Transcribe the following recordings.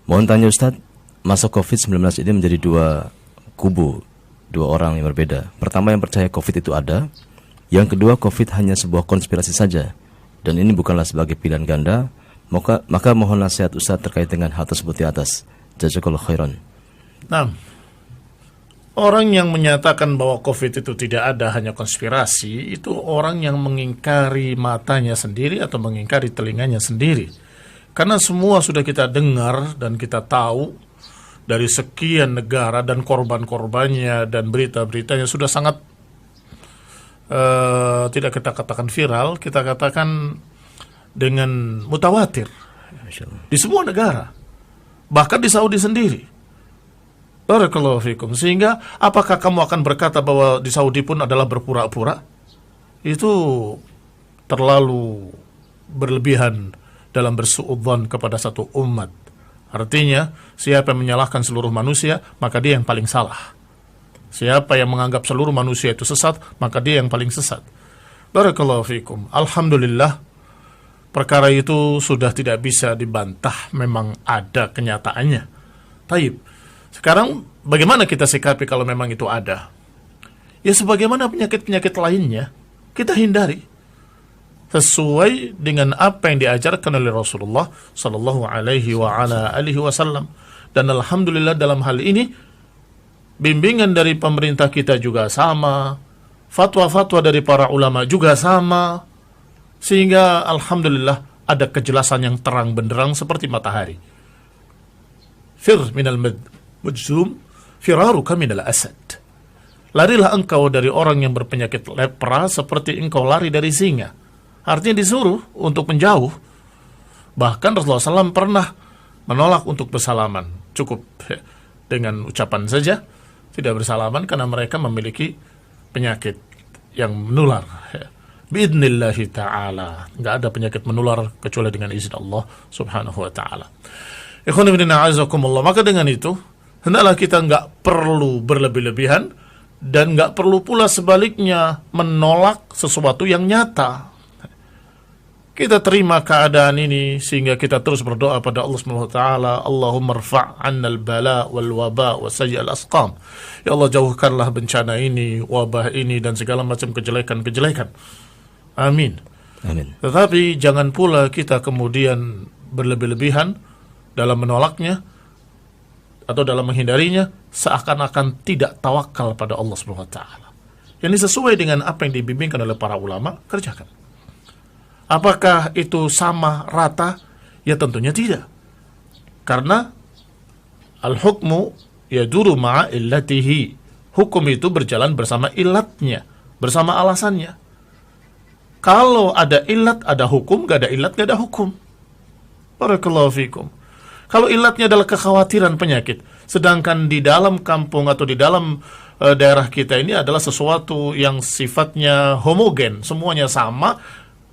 Mohon tanya Ustadz, masa COVID-19 ini menjadi dua kubu, dua orang yang berbeda. Pertama yang percaya COVID itu ada, yang kedua COVID hanya sebuah konspirasi saja, dan ini bukanlah sebagai pilihan ganda. Maka mohon nasihat Ustadz terkait dengan hal tersebut di atas. Jazakallahu khairan. Nah, orang yang menyatakan bahwa COVID itu tidak ada, hanya konspirasi, itu orang yang mengingkari matanya sendiri atau mengingkari telinganya sendiri. Karena semua sudah kita dengar dan kita tahu dari sekian negara dan korban-korbannya dan berita-beritanya sudah sangat tidak kita katakan viral, kita katakan dengan mutawatir di semua negara, bahkan di Saudi sendiri. Barakallahu fikum. Sehingga apakah kamu akan berkata bahwa di Saudi pun adalah berpura-pura? Itu terlalu berlebihan dalam bersuudzon kepada satu umat. Artinya, siapa yang menyalahkan seluruh manusia, maka dia yang paling salah. Siapa yang menganggap seluruh manusia itu sesat, maka dia yang paling sesat. Barakallahu fikum. Alhamdulillah, perkara itu sudah tidak bisa dibantah, memang ada kenyataannya. Taib. Sekarang bagaimana kita sikapi kalau memang itu ada? Ya sebagaimana penyakit-penyakit lainnya, kita hindari sesuai dengan apa yang diajarkan oleh Rasulullah sallallahu alaihi wasallam. Dan alhamdulillah dalam hal ini bimbingan dari pemerintah kita juga sama, fatwa-fatwa dari para ulama juga sama. Sehingga alhamdulillah ada kejelasan yang terang benderang seperti matahari. Fir minal mujzum firaruka minal asad. Larilah engkau dari orang yang berpenyakit lepra seperti engkau lari dari singa. Artinya disuruh untuk menjauh. Bahkan Rasulullah SAW pernah menolak untuk bersalaman. Cukup dengan ucapan saja, tidak bersalaman karena mereka memiliki penyakit yang menular. Biidnillahi ta'ala. Nggak ada penyakit menular kecuali dengan izin Allah subhanahu wa ta'ala. Ikhwan fillah a'azakumullah. Maka dengan itu, hendaklah kita nggak perlu berlebih-lebihan dan nggak perlu pula sebaliknya menolak sesuatu yang nyata. Kita terima keadaan ini sehingga kita terus berdoa pada Allah Subhanahu wa taala, Allahumma rfa' 'annal bala wal waba wa sayyi'al asqam. Ya Allah, jauhkanlah bencana ini, wabah ini dan segala macam kejelekan-kejelekan. Amin. Amin. Tetapi jangan pula kita kemudian berlebih-lebihan dalam menolaknya atau dalam menghindarinya seakan-akan tidak tawakal pada Allah Subhanahu wa taala. Ini sesuai dengan apa yang dibimbingkan oleh para ulama, kerjakan. Apakah itu sama rata? Ya tentunya tidak. Karena al-hukmu yaduru ma'a illatihi. Hukum itu berjalan bersama ilatnya, bersama alasannya. Kalau ada ilat, ada hukum. Gak ada ilat, gak ada hukum. Barakallahu fikum. Kalau ilatnya adalah kekhawatiran penyakit, sedangkan di dalam kampung atau di dalam daerah kita ini adalah sesuatu yang sifatnya homogen, semuanya sama,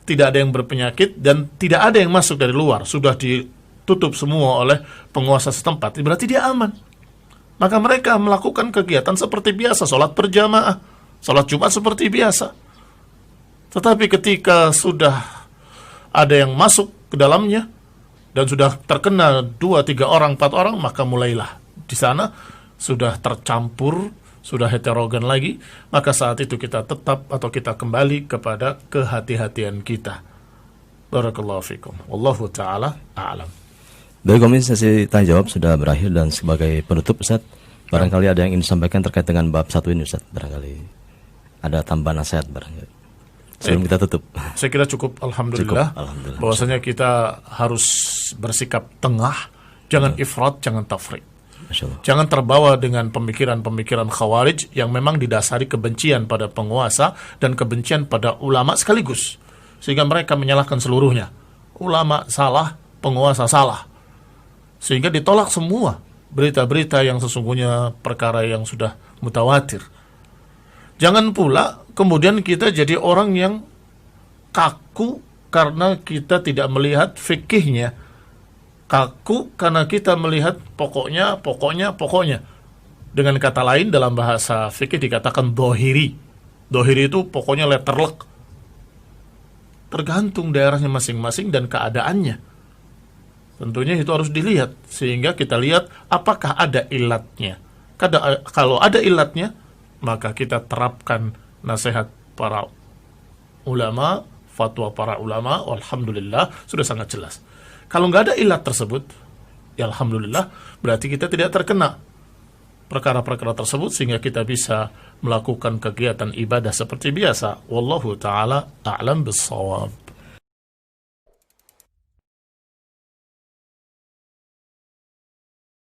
tidak ada yang berpenyakit dan tidak ada yang masuk dari luar, sudah ditutup semua oleh penguasa setempat, berarti dia aman. Maka mereka melakukan kegiatan seperti biasa, sholat berjamaah, sholat Jumat seperti biasa. Tetapi ketika sudah ada yang masuk ke dalamnya dan sudah terkena 2, 3 orang, 4 orang, maka mulailah di sana sudah tercampur, sudah heterogen lagi, maka saat itu kita tetap atau kita kembali kepada kehati-hatian kita. Barakallahu fikum. Wallahu ta'ala a'lam. Baik, sesi tanya jawab sudah berakhir dan sebagai penutup Ustaz, barangkali ada yang ingin disampaikan terkait dengan bab 1 ini Ustaz, barangkali ada tambahan nasihat barangkali sebelum kita tutup. Saya kira cukup, alhamdulillah. Alhamdulillah. Bahwasanya kita harus bersikap tengah, jangan ifrat, jangan tafrit. Jangan terbawa dengan pemikiran-pemikiran khawarij yang memang didasari kebencian pada penguasa dan kebencian pada ulama sekaligus, sehingga mereka menyalahkan seluruhnya. Ulama salah, penguasa salah, sehingga ditolak semua berita-berita yang sesungguhnya perkara yang sudah mutawatir. Jangan pula kemudian kita jadi orang yang kaku karena kita tidak melihat fikihnya, kaku karena kita melihat pokoknya. Dengan kata lain dalam bahasa fikih dikatakan dohiri. Dohiri itu pokoknya Tentunya itu harus dilihat, sehingga kita lihat apakah ada ilatnya. Kalau ada ilatnya, maka kita terapkan nasihat para ulama, fatwa para ulama, alhamdulillah, sudah sangat jelas. Kalau nggak ada ilat tersebut, ya alhamdulillah, berarti kita tidak terkena perkara-perkara tersebut, sehingga kita bisa melakukan kegiatan ibadah seperti biasa. Wallahu ta'ala a'lam bis-shawab.